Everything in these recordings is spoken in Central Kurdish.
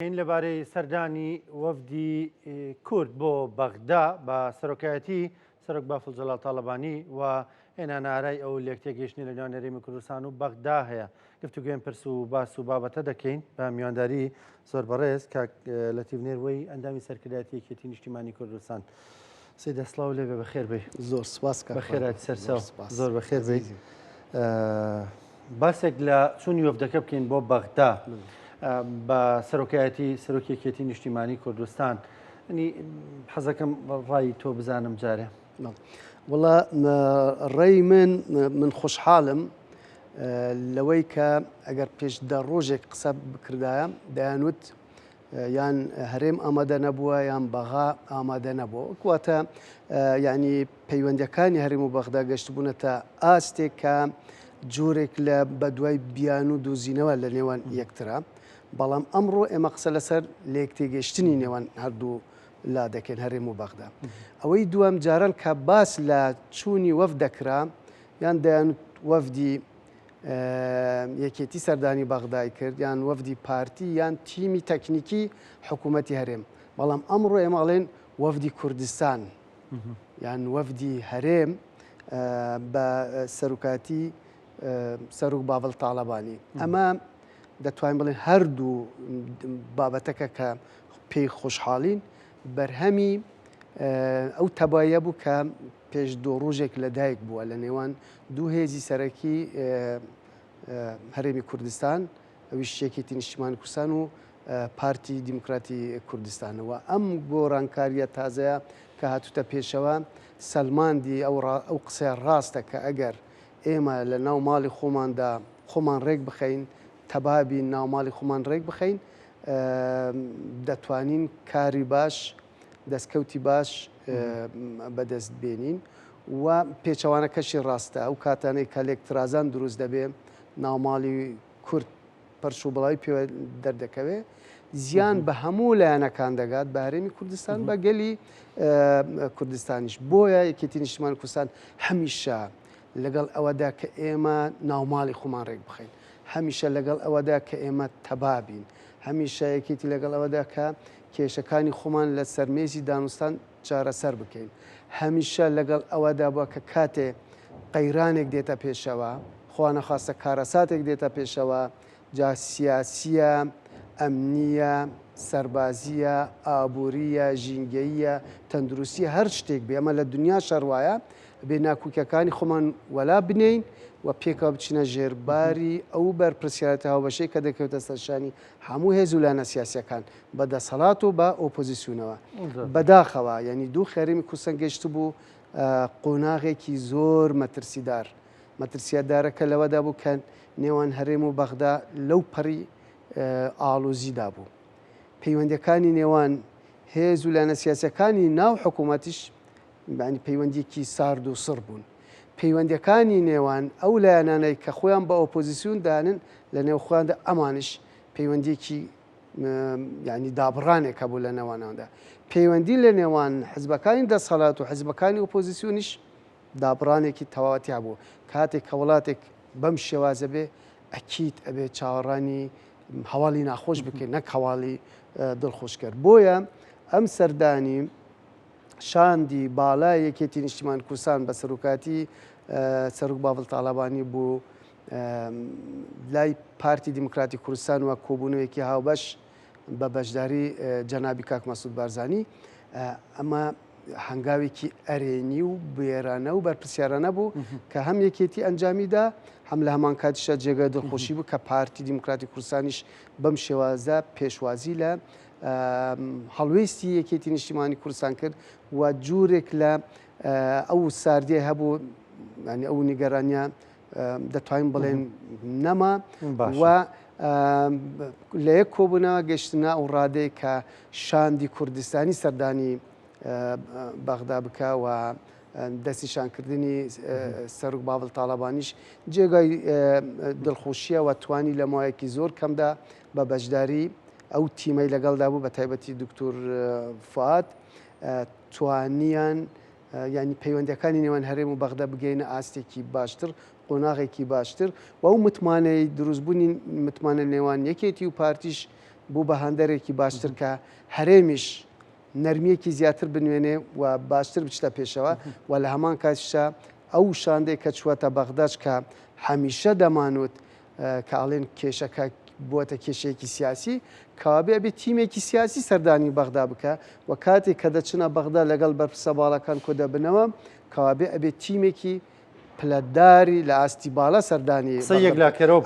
این لەبارەی سەردانی وەفدی کورد بۆ بەغدا بە سەرۆکایەتی سەرۆک بافڵجەڵال تاڵەبانی و هێنانارای ئەو لێکتێگەیشتنی لە نێوان هەرێمی کوردستان و بەغدا هەیە. گفتوگوێن پرس و باس و بابەتە دەکەین بە میوانداری زۆر بەڕێز کاک لەتیف نێروەی ئەندامی سەرکردایەتی یەکێتی نیشتیمانی کوردستان. سێ دەسڵاو لێبێ بەخێر بێ. زۆر سپاس بەخێرات سەرسەو زۆر بەخێر بێ. باسێک لە چوونی وەفدەکە بکەین بۆ بەغدا بە سەرۆکایەتی سەرۆکی یەکێتی نیشتیمانی کوردستان. حەزەکەم ڕای تۆ بزانم جارێ. وڵا ڕێی من خۆشحاڵم لەوەی کە ئەگەر پێش دە ڕۆژێک قسە بکردایە دەیانوت یان هەرێم ئامادە نەبووە یان بەغا ئامادە نەبووە. وەکواتە ینی پەیوەندیەکانی هەرێم و بەغدا گەشتبوونەتە ئاستێک کە جۆرێک لە بەدوای بیان و دۆزینەوە لە نێوان یەکترا. بەڵام ئەمڕۆ ئێمە قسە لەسەر لێک تێگەشتنی نێوان هەردوو لا دەکەین هەرێم و بەغدا. ئەوەی دووەم جاران کە باس لە چوونی وەف دەکرا یان دەیان وەفدی یەکێتی سەردانی بەغدای کرد یان وەفدی پارتی یان تیمی تەکنیکی حکوومەتی هەرێم. بەڵام ئەمڕۆ ئێمە ئەڵێن وەفدی کوردستان یان وەفدی هەرێم بە سەرۆکاتی سەرۆک باڤڵ تاڵەبانی. ئەمە دەتوانین بڵێن هەردوو بابەتەکە کە پێی خۆشحاڵین بەرهەمی ئەو تەبایە بوو کە پێش دۆ ڕۆژێک لەدایک بووە لە نێوان دوو هێزی سەرەکی هەرێمی کوردستان ئەویش یەکێتی نیشتیمانی کوردستان و پارتی دیموکراتی کوردستانەوە. ئەم گۆڕانکاریە تازەیە کە هاتوتە پێشەوە سەلماندی ئەو قسەیە ڕاستە کە ئەگەر ئێمە لە ناو ماڵی خۆماندا خۆمان ڕێک بخەین تەبابی ناوماڵی خۆمان ڕێک بخەین دەتوانین کاری باش دەستکەوتی باش بەدەست بێنین و پێچەوانەکەشی ڕاستە ئەو کاتانەی کە لێکترازان دروست دەبێ ناوماڵی کورد پەرش و بڵاوی پێوە دەردەکەوێ زیان بە هەموو لایەنەکان دەگات بە هەرێمی کوردستان بە گەلی کوردستانیش. بۆیە یەکێتی نیشتیمانی کوردستان هەمیشە لەگەڵ ئەوەدا کە ئێمە ناوماڵی خۆمان ڕێک بخەین، هەمیشە لەگەڵ ئەوەدا کە ئێمە تەبابین، هەمیشە یەکێتی لەگەڵ ئەوەدا کە کێشەکانی خۆمان لە سەرمێزی دانوستان چارەسەر بکەین، هەمیشە لەگەڵ ئەوەدا بووە کە کاتێ قەیرانێک دێتە پێشەوە خوا نەخواستە کارەساتێک دێتە پێشەوە جا سیاسیە، ئەمنیە، سەربازیە، ئابووریە، ژینگەییە، تەندروستیە هەر شتێک بێ ئەمە لە دنیا شەڕوایە بێ ناکوکەکانی خۆمان وەلا بنین و پێکەوە بچینە ژێرباری ئەو بەرپرسیارەتە هاوبەشەی کە دەکەوێتە سەرشانی هەموو هێز و لایەنە سیاسیەکان بە دەسەڵات و بە ئۆپۆزیسیۆنەوە. بەداخەوە یعنی دوو خێرێمی کوردستان گەیشت بوو قۆناغێکی زۆر مەترسیادارەکە لەوەدا بوو کە نێوان هەرێم و بەغدا لەو پەڕی ئاڵۆزیدا بوو. پەیوەندیەکانی نێوان هێز و لایەنە سیاسیەکانی ناو حکوومەتیش بەعنی پەیوەندیەکی سارد و سڕ بوون. پەیوەندیەکانی نێوان ئەو لایەنانەی کە خۆیان بە ئۆپۆزیسیۆن دانن لە نێوخۆیاندا ئەمانش پەیوەندیەکی ینی دابڕانێکە بوو لە نێوانەوەدا. پەیوەندی لە نێوان حزبەکانی دەسەڵات و حزبەکانی ئۆپۆزیسیۆنیش دابڕانێکی تەواوەتی هەبوو. کاتێک کە وڵاتێک بەم شێوازە بێ ئەکیت ئەبێ چاوەڕانی هەواڵی ناخۆش بکەین نەک هەواڵی دڵخۆشکرد. بۆیە ئەم سەردانی شاندی باڵای یەکێتی نیشتیمانی کوردستان بە سەرۆکاتی سەرۆک باڤڵ تاڵەبانی بوو لای پارتی دیموکراتی کوردستان و کۆبوونەوەیەکی هاوبەش بە بەشداری جەنابی کاک مەسعود بارزانی. ئەمە هەنگاوێکی ئەرێنی و بێرانە و بەرپرسیارانە بوو کە هەم یەکێتی ئەنجامیدا هەم لە هەمان کاتیشە جێگای دڵخۆشی بوو کە پارتی دیموکراتی کوردستانیش بەم شێوازە پێشوازی لە هەڵوێستی یەکێتی نیشتیمانی کوردستان کرد و جوورێک لە ئەو ساردیە هەبوو ئەو نیگەرانیە دەتوانین بڵێن نەما و لە یەک کۆبوونەوە گەشتنا ئەو ڕادەیە کە شاندی کوردستانی سەردانی بەغدا بکە و دەستیشانکردنی سەرۆک باڤڵ تاڵەبانیش جێگای دڵخۆشیە و توانی لە ماوەیەکی زۆر کەمدا بە بەشداری ئەو تیمەی لەگەڵدا بوو بە تایبەتی دکتۆر فواد توانیان ینی پەیوەندیەکانی نێوان هەرێم و بەغدا بگەینە ئاستێکی باشتر قۆناغێکی باشتر و ئەو متمانەی دروستبوونی متمانە نێوان یەکێتی و پارتیش بوو بە هەندێکی باشتر کە هەرێمیش نەرمیەکی زیاتر بنوێنێ و باشتر بچتە پێشەوە و لە هەمان کاتیشە ئەو شاندێک کە چوەتە بەغداش کە هەمیشە دەمانوت کاڵێن کێشەکە بووەتە کێشەیەکی سیاسی کابێ بێ تیمێکی سیاسی سەردانی بەغدا بکە و کاتێک کە دەچنە بەغدا لەگەڵ بەرپرسە باڵەکان کۆ دەبنەوە کابێ ئەبێ تیمێکی پلەداری لە ئاستی باڵە سەردانی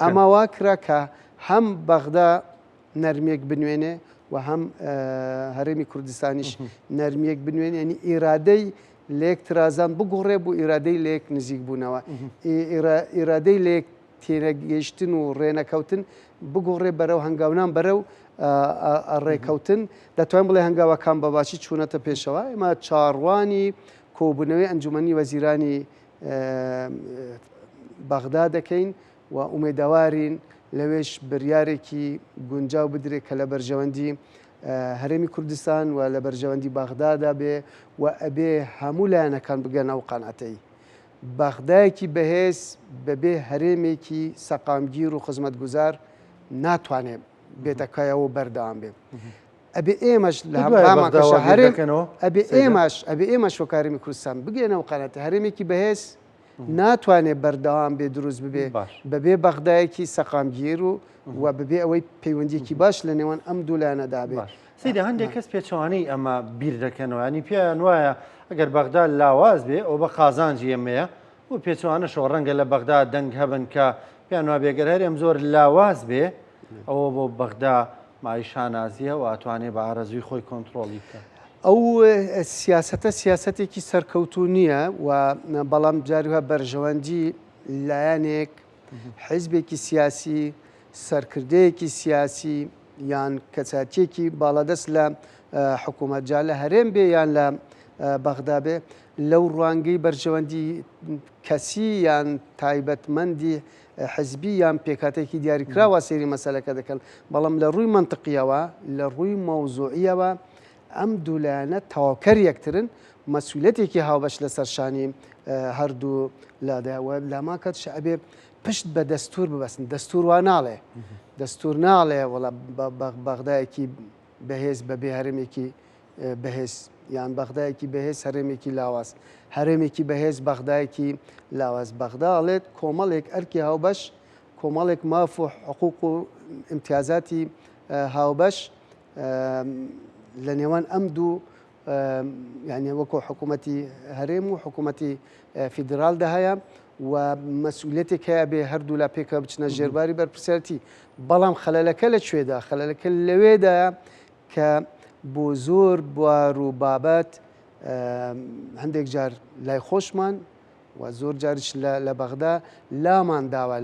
ئەمە وا کرا کە هەم بەغدا نەرمێک بنوێنێ و هەم هەرێمی کوردستانیش نەرمیەک بنوێن ینی ئیرادەی لێک ترازان بگۆڕێ بوو ئیرادەی لێک نزیک بوونەوە ئیرادەی لێک تێنەگەیشتن و ڕێنەکەوتن بگۆڕێ بەرەو هەنگاونان بەرەو ڕێکەوتن دەتوانین بڵێ هەنگاوەکان بەباشی چوونەتە پێشەوە ئێمە چاڕوانی کۆبوونەوەی ئەنجومەنی وەزیرانی بەغدا دەکەین و ئومێدەوارین لەوێش بڕیارێکی گونجاو بدرێت کە لە بەرژەوەندی هەرێمی کوردستان و لە بەرژەوەندی بەغدادا بێ و ئەبێ هەموو لایەنەکان بگەن ئەو قەنعەتەی بەغدایەکی بەهێز بەبێ هەرێمێکی سەقامگیر و خزمەتگوزار ناتوانێت بێتەکایەوە بەردەوام بێ ئەبێ ئێمەش لە هەمامانکەشە هەرێم ئەبێ ئێمەش وەکارێمی کوردستان بگەنەوە قەنعەتە هەرێمێکی بەهێز ناتوانێت بەردەوام بێ دروست ببێ بەبێ بەغدایەکی سەقامگیر و ببێ ئەوەی پەیوەندیەکی باش لە نێوان ئەم دوو لایەنەدا بێ سیدا هەندێک کەس پێچوانەی ئەمە بیر دەکەنەوە ینی پێیان وایە ئەگەر بەغدا لاواز بێ ئەو بە قازانجی ئەمەیە و پێچوانە شۆ ڕەنگە لە بەغدا دەنگ هەبن کە پێیان وا بێگەر هەرێم زۆر لاواز بێ ئەوە بۆ بەغدا مای شانازیە و ئاتوانێت بە ئارەزوی خۆی کۆنتترۆلی بکە ئەو سیاسەتە سیاسەتێکی سەرکەوتو نییە و بەڵام جاریوە بەرژەوەندی لایەنێک حیزبێکی سیاسی سەرکردەیەکی سیاسی یان کەساتێکی باڵەدەست لە حکوومەتجا لە هەرێم بێ یان لە بەغدا بێ لەو ڕوانگەی بەرژەوەندی کەسی یان تایبەتمەندی حزبی یان پێکاتێکی دیاریکراوە سێری مەسەلەکە دەکەن بەڵام لە ڕووی منطقیەوە لە ڕووی مەوزوعیەوە ئەم دوولایەنە تەواوکەر یەکترن مەسئولەتێکی هاوبەش لەسەر شانی هەردوو لادایەوە لاما کاتش ئەبێ پشت بە دەستور ببەستن دەستور وا ناڵێ دەستور ناڵێ وڵا بەغدایەکی بەهێز بەبێ هەرێمێکی بەهێز یان بەغدایەکی بەهێز هەرێمێکی لاواز هەرێمێکی بەهێز بەغدایەکی لاواز بەغدا ئەڵێت کۆمەڵێک ئەرکی هاوبەش کۆمەڵێک ماف و حقوق و امتیازاتی هاوبەش لە نێوان ئەم دوو یعنی وەکو حکوومەتی هەرێم و حکوومەتی فیدرالدا هەیە و مەسئولێتێک هەیە بێ هەردوو لا پێکە بچنە ژێرباری بەرپرسیارەتی بەڵام خەلەلەکە لەکوێدا خەلەلەکە لەوێدایە کە بۆ زۆر بوار و بابەت هەندێک جار لای خۆشمان و زۆر جاریش لە بەغدا لامان داوە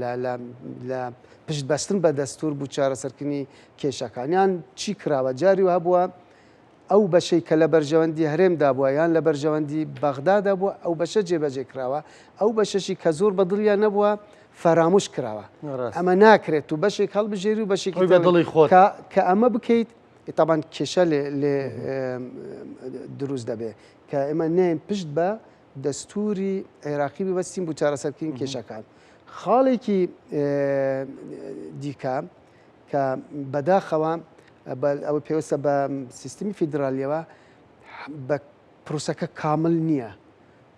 لە پشت بەستن بە دەستور بوو چارەسەرکردنی کێشەکانیان چی کراوە جاری و هەبووە ئەو بەشەی کە لە بەرژەوەندی هەرێمدا بووە یان لە بەرژەوەندی بەغدادا بووە ئەو بەشە جێبەجێ کراوە ئەو بەشەشی کە زۆر بەدڵیان نەبووە فەراموش کراوە ئەمە ناکرێت و بەشێک هەڵبژێری و بەشێکی دڵی خۆت کە ئەمە بکەیت تابان کێشە لێ دروست دەبێت کە ئێمە نێن پشت بە دەستوری عێراقی ببەستین بۆ چارەسەرکردنی کێشەکان خاڵێکی دیکە کە بەداخەوە ئەوە پێوەستە بە سیستمی فیدرالیەوە بە پرۆسەکە کامل نییە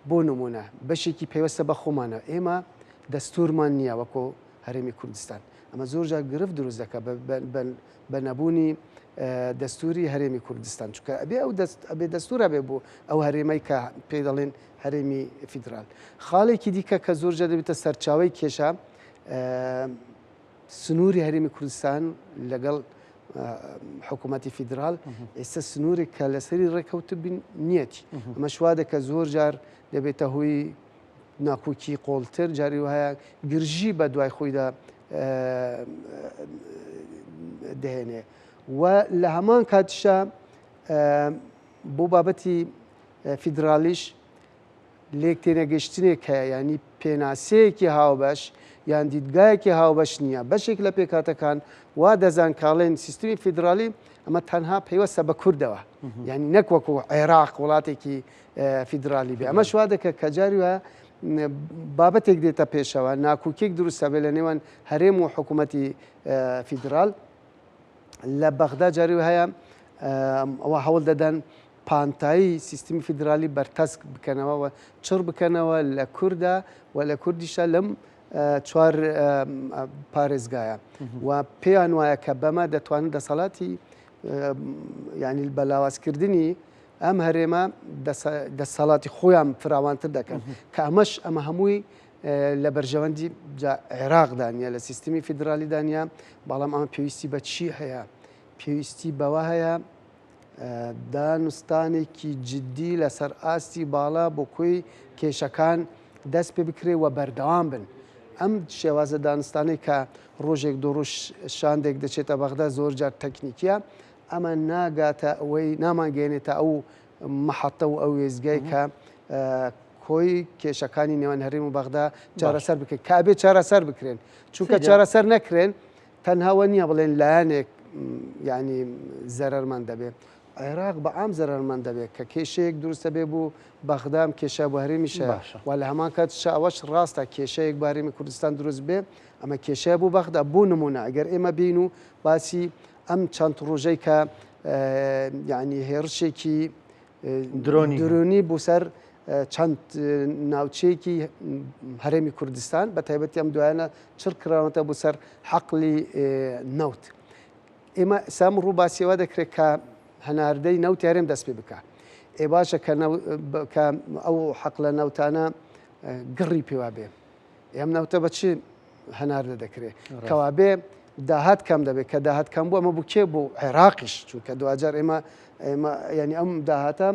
بۆ نمونە بەشێکی پێوەستە بە خۆمانە ئێمە دەستورمان نییە وەکۆ هەرێمی کوردستان ئەمە زۆر جار گرفت دروست دەکە بە نەبوونی دەستوری هەرێمی کوردستان چکە ئەبێ ئەو ئەبێ دەستورە بێ بوو ئەو هەرێمەی کە پێ دەڵێن هەرێمی فیدرال خاڵێکی دیکە کە زۆر جار دەبێتە سەرچاوی کێشە سنووری هەرێمی کوردستان لەگەڵ حکوومەتی فیدرال ئێستا سنوورێک کە لەسەری ڕێکەوت بین نیەتی ئەمە شوا دەکە زۆر جار دەبێتە هۆی ناکۆکی قۆڵتر جاری وهەیە گرژی بە دوای خۆیدا دەهێنێ و لە هەمان کاتیشە بۆ بابەتی فیدرالیش لێک تێنەگەشتنێک هەیە ینی پێناسەیەکی هاوبەش یان دیدگایەکی هاوبەش نییە بەشێک لە پێکاتەکان وا دەزان کاڵێن سیستمی فیدرالی ئەمە تەنها پەیوەستە بە کوردەوە یعنی نەک وەکو عێراق وڵاتێکی فیدرالی بێ ئەمە شوا دەکە کە جاری وە بابەتێک دێتە پێشەوە ناکوکێک دروستە بێ لە نێوان هەرێم و حکوومەتی فیدرال لە بەغدا جاری هەیە ئەوە هەوڵ دەدەن پانتایی سیستمی فیدرالی بەرتەسک بکەنەوە و چڕ بکەنەوە لە کووردا و لە کوردیشە لەم چوار پارێزگایە و پێیان وایە کە بەمە دەتوانن دەسەڵاتی ینی بەلاوازکردنی ئەم هەرێمە دەسەڵاتی خۆیان فراوانتر دەکەن کە ئەمەش ئەمە هەمووی لە بەرژەوەندی عێراقدانە لە سیستمی فیدرالی دانیا بەڵام ئەمە پێویستی بە چی هەیە پێویستی بەوە هەیە دانوستانێکی جددی لەسەر ئاستی باڵا بۆ کۆی کێشەکان دەست پێ بکرێ و بەردەوام بن ئەم شێوازە دانستانەی کە ڕۆژێک دو ڕۆژ شاندێک دەچێتە بەغدا زۆر جار تەکنیکیە ئەمە ناگاتە ئەوەی نامانگەێنێتە ئەو مەحەتە و ئەو وێزگای کە کۆی کێشەکانی نێوان هەرێم و بەغدا چارەسەر بکرێت کابێ چارەسەر بکرێن چونکە چارەسەر نەکرێن تەنهاوە نییە بڵێن لایەنێک ینی زەرەرمان دەبێت عێراق بە ئام زەرەرمان دەبێت کە کێشەیەک دروستە بێ بوو بەغدام کێشە بۆ هەرێمیشە و لە هەمان کات ئەوەش ڕاستە کێشەیەک بۆ هەرێمی کوردستان دروست بێ ئەمە کێشەیە بوو بەغدا بوو نمونە ئەگەر ئێمە بین و باسی ئەم چەند ڕۆژەی کە یعنی هێرشێکی درۆنی بوو سەر چەند ناوچەیەکی هەرێمی کوردستان بە تایبەتی ئەم دوایانە چڕ کراوەتە بوو سەر حەقلی نەوت ئێمە سام ڕوو باسیەوە دەکرێت کە هەناردەی نەوت هەرێم دەست پێ بکە ئێ باشە کە ئەو حەقلە نەوتانە گڕی پێوا بێ ئەم نەوتە بە چی هەناردە دەکرێت کەوا بێ داهات کەم دەبێت کە داهات کەم بوو ئەمە بکێ بۆ عێراقیش چونکە دوجار ئێمە ینی ئەم داهاتە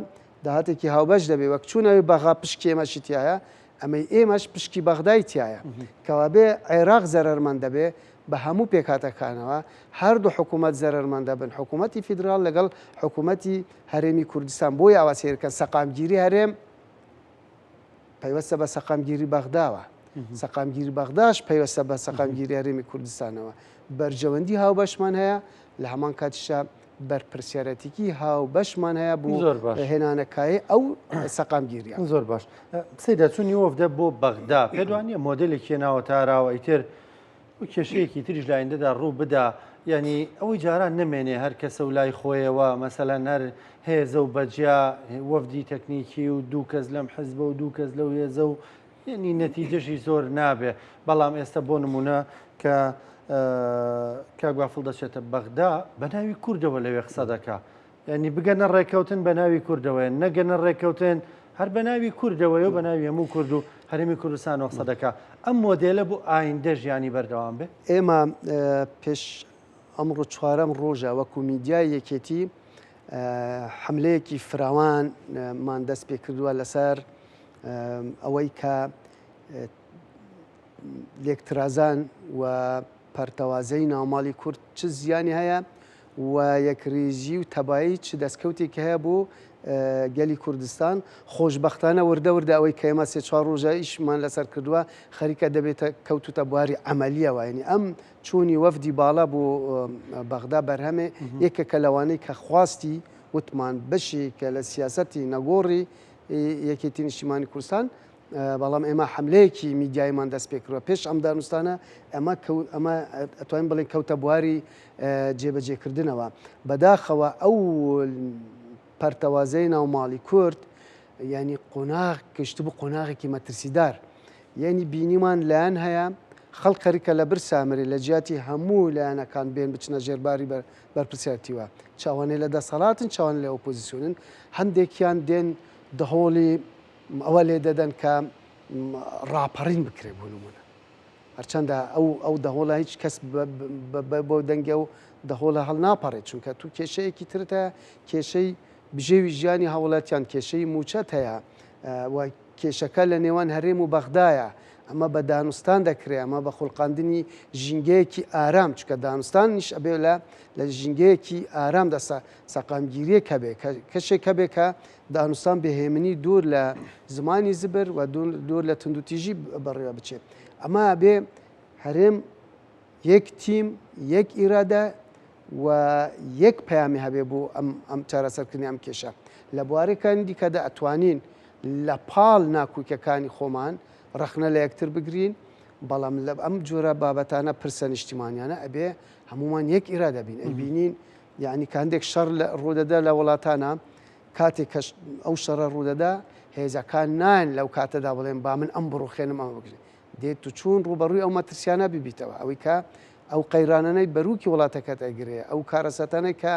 داهاتێکی هاوبەش دەبێت وەک چوونەوەی بەغا پشکی ئێمەشی تایە ئەمەی ئێمەش پشکی بەغدای تایە کەوا بێ عێراق زەرەرمان دەبێ بە هەموو پێکاتەکانەوە هەردوو حکوومەت زەرەرمان دەبن حکوومەتی فیدرال لەگەڵ حکوومەتی هەرێمی کوردستان بۆی ئاواسێرکە سەقامگیری هەرێم پەیوەستە بە سەقامگیری بەغداوە سەقامگیری بەغداش پەیوەستە بە سەقامگیری هەرێمی کوردستانەوە بەرژەوەندی هاوبەشمان هەیە لە هەمان کاتیشە بەرپرسیارەتێکی هاوبەشمان هەیە بۆ هێنانەکایی ئەو سەقامگیریە زۆر باش قسەی دەچوونی وەفدە بۆ بەغدا پێدوانیە مۆدلێکی هێناوە تاراوە ئیتر و کێشەیەکی تریش لایەندەدا ڕوو بدا ینی ئەوەی جاران نمێنێ هەر کەسە و لای خۆیەوە مەسەلەن هەر هێزە و بەجیا وەفدی تەکنیکی و دوو کەس لەم حزبە و دوو کەس لەو هێزە و ینی نەتیجەشی زۆر نابێ بەڵام ئێستا بۆ نمونە کە کاگوافڵ دەچێتە بەغدا بە ناوی کوردەوە لەوێ قسە دەکا ینی بگەنە ڕێکەوتن بە ناوی کوردەوەیە نەگەنە ڕێکەوتن هەر بە ناوی کوردەوەی و بە ناوی هەموو کورد و هەرێمی کوردستان قسە دەکا ئەم مۆدێلە بۆ ئایندە ژیانی بەردەوام بێ ئێمە پێش ئەمڕۆ چوارەم ڕۆژە وەکو میدیای یەکێتی حملەیەکی فراوانمان دەست پێ کردووە لەسەر ئەوەی کە لێکترازان و پەرتەوازەی ناوماڵی کورد چ زیانی هەیە و یەکریزی و تەبایی چ دەستکەوتێکی هەیە بۆ گەلی کوردستان خۆشببختانە وردە ئەوەی کە ئێمە سێ چوار ڕۆژە ئیشمان لەسەر کردووە خەریکە دەبێتە کەوتوتە بواری ئەمەلیەوە ینی ئەم چوونی وەفدی باڵا بۆ بەغدا بەرهەمێ یەکێکە لەوانەی کە خواستی وتمان بەشێکە لە سیاسەتی نەگۆڕی یەکێتی نیشتیمانی کوردستان بەڵام ئێمە حملەیەکی میدیایمان دەست پێ کردووە پێش ئەم دانوستانە ئەمە ئەتوانین بڵێن کەوتە بواری جێبەجێکردنەوە بەداخەوە ئەو پەرتەوازەی ناوماڵی کورد ینی قۆناغ گەشتبوو قۆناغێکی مەترسیدار یعنی بینیمان لایەن هەیە خەڵک خەریکە لە بر سامرێ لە جیاتی هەموو لایەنەکان بێن بچنە ژێرباری بەرپرسیارەتیوە چاوانێ لە دەسەڵاتن چاوان لە ئۆپۆزیسیۆنن هەندێکیان دێن دهۆڵی ئەوە لێ دەدەن کە ڕاپەڕین بکرێ بۆ نمونە هەرچەندە ئەو دەهۆڵە هیچ کەس بۆ دەنگە و دەهۆڵە هەڵ ناپەڕێت چونکە تو کێشەیەکی ترتە کێشەی بژێوی ژیانی هەوڵەتیان کێشەی موچەت هەیە و کێشەکە لە نێوان هەرێم و بەغدایە ئەمە بە دانوستان دەکرێت ئەمە بە خوڵقاندنی ژینگەیەکی ئارام چکە دانوستانیش ئەبێ لە ژینگەیەکی ئارام دەسا سەقامگیریە کەبێ کەشێک کەبێ کە دانوستان بەهێمنی دوور لە زمانی زبر و دوور لە تندوتیژی بەڕێوە بچێت ئەمە بێ هەرێم یەک تیم یەک ئیرادە و یەک پەیامی هەبێ بۆ ئەم چارەسەرکردنی ئەم کێشە لە بوارەکانی دیکەدا ئەتوانین لە پاڵ ناکوکەکانی خۆمان ڕەخنە لە یەکتر بگرین بەڵام لە ئەم جۆرە بابەتانە پرسە نیشتیمانیانە ئەبێ هەمومان یەک ئیرا دەبین ئەیبینین یعنی کاندێک شەڕ ڕوودەدا لە وڵاتانە کاتێک کە ئەو شەڕە ڕوودەدا هێزەکان نان لەو کاتەدا بڵێن با من ئەم بڕوخێنم ئەمە بگرێت دێت و چوون ڕوبەڕووی ئەو مەترسیانە ببیتەوە ئەوەی کە ئەو قەیرانانەی بەروکی وڵاتەکەت ئەگرێ ئەو کارەسەتانەی کە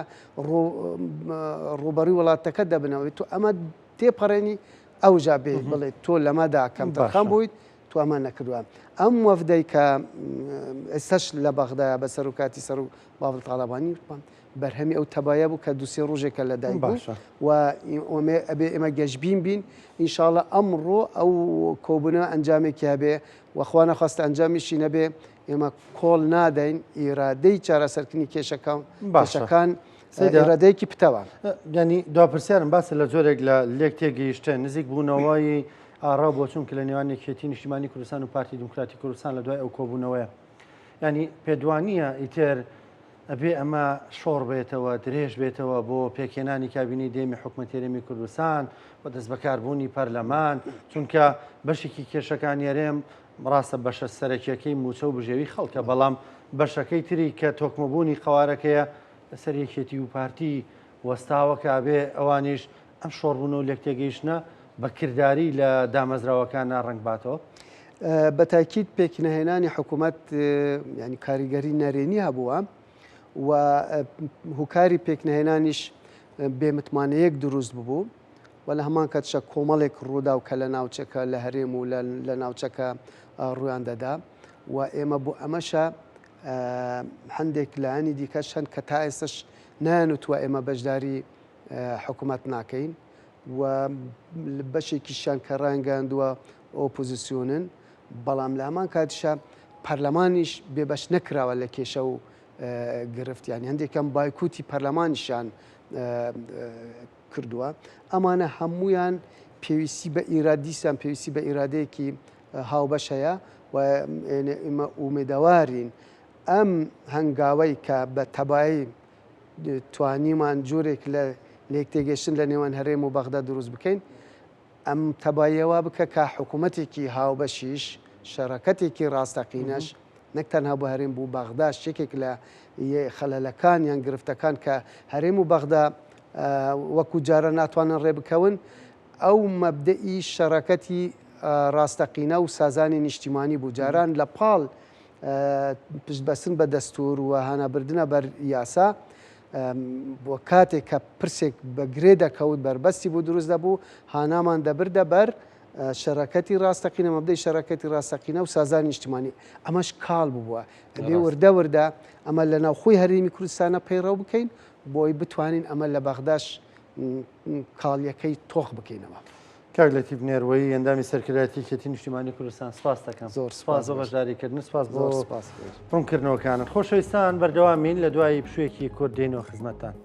ڕوبەڕووی وڵاتەکە دەبنەوەی تو ئەمە تێپەڕێنی ئەو جا بێ بڵێت تۆ لەمەدا کەم تەرخەم بوویت تو ئەمە نەکردووە ئەم وەفدەی کە ئێستش لە بەغدایە بە سەر و کاتی سەر و باڵ تاالبانی بەرهەمی ئەو تەبایە بوو کە دوسێ ڕۆژێکە لە دایک و ئەبێ ئێمە گەشتبین بین ئینشاڵە ئەمڕۆ ئەو کۆبوونە ئەنجامێکی هەبێ وەخوانە خواستە ئەنجامیشی نەبێ ئێمە کۆڵ نادەین ئیرادەی چارەسەرکردنی کێشەکان ئێرادەیەکی پتەوە ینی دواپرسیارم باسە لە جۆرێک لە لێک تێگەیشتە نزیک بوونەوەی ئاڕا بۆ چونکە لە نێوان یەکێتی نیشتیمانی کوردستان و پارتی دموکراتی کوردستان لە دوای ئەو کۆبوونەوەیە ینی پێدوانیە ئیتر ئەبێ ئەمە شۆڕ بێتەوە درێژ بێتەوە بۆ پێکێنانی کابینی دێمی حکوومەتی هەرێمی کوردستان بە دەست بەکاربوونی پەرلەمان چونکە بەشێکی کێشەکان یارێم ڕاستە بەشە سەرەکیەکەی موچە و بژێوی خەڵکە بەڵام بەشەکەی تری کە تۆکمەبوونی خەوارەکەیە لەسەر یەکێتی و پارتی وەستاوەکە بێ ئەوانیش ئەم شۆڕبوون و لێک تێگەیشتنە بەکردداری لە دامەزراوەکانە ڕنگ باتەوە بە تاکید پێکنەهێنانی حکوومەت ینی کاریگەری نەرێنی هەبووە و هوکاری پێکنەهێنانیش بێمتمانەیەک دروست ببوو و لە هەمان کاتشە کۆمەڵێک ڕوودا و کە لە ناوچەکە لە هەرێم و لە ناوچەکە ڕویان دەدا و ئێمە بۆ ئەمەشە هەندێک لایانی دیکەش هەند کە تا ئێستش نانوتوە ئێمە بەشداری حکوومەت ناکەین و بەشێکیشان کە ڕانگەاندووە ئۆپۆزیسیۆنن بەڵام لە هەمان کاتیشە پەرلەمانیش بێبەش نەکراوە لە کێشە و گرفتیانی هەندێکم بایکوتی پەرلەمانیشان کردووە ئەمانە هەمویان پێویستی بە ئیرادیسان پێویستی بە ئیرادەیەکی هاوبەشەیە و ئێمە ئومێدەوارین ئەم هەنگاوەی کە بە تەبایی توانیمان جۆرێک لە لێکتێگەشتن لە نێوان هەرێم و بەغدا دروست بکەین ئەم تەباییەوە بکە کە حکوومەتێکی هاوبەشیش شەڕەکەتێکی ڕاستەقینەش نەک تەنها بۆ هەرێم بوو بەغدا شتێکێک لە خەلەلەکان یان گرفتەکان کە هەرێم و بەغدا وەکو جارە ناتوانن ڕێبکەون ئەو مەبدەئی شەڕەکەتی ڕاستەقینە و سازانی نیشتیمانی بوو جاران لە پاڵ پشتبەستن بە دەستور و هانابردنە بەر یاسا بۆ کاتێک کە پرسێک بەگرێ دەکەوت بربەستی بوو دروست دەبوو هانامان دەبردە بەر شەڕەکەتی ڕاستەقینە مەبدەی شەڕەکەتی ڕاستەقینە و سازانی نیشتیمانی ئەمەش کاڵ بووە ئەبێ وردە وردە ئەمە لە ناوخۆی هەرێمی کوردستانە پەیڕەو بکەین بۆی بتوانین ئەمە لە بەغداش کاڵیەکەی تۆخ بکەینەوە. کاک لەتیف نێروەیی ئەندامی سەرکردایەتی یەکێتی نیشتیمانی کوردستان سپاس دەکەم. زۆر سپاس بۆ بەشداریکردن سپاس بۆ ڕوونکردنەوەکانت. خۆشەویستان بەردەوامین لە دوای پشوویەکی کورد دێنەوە خزمەتتان.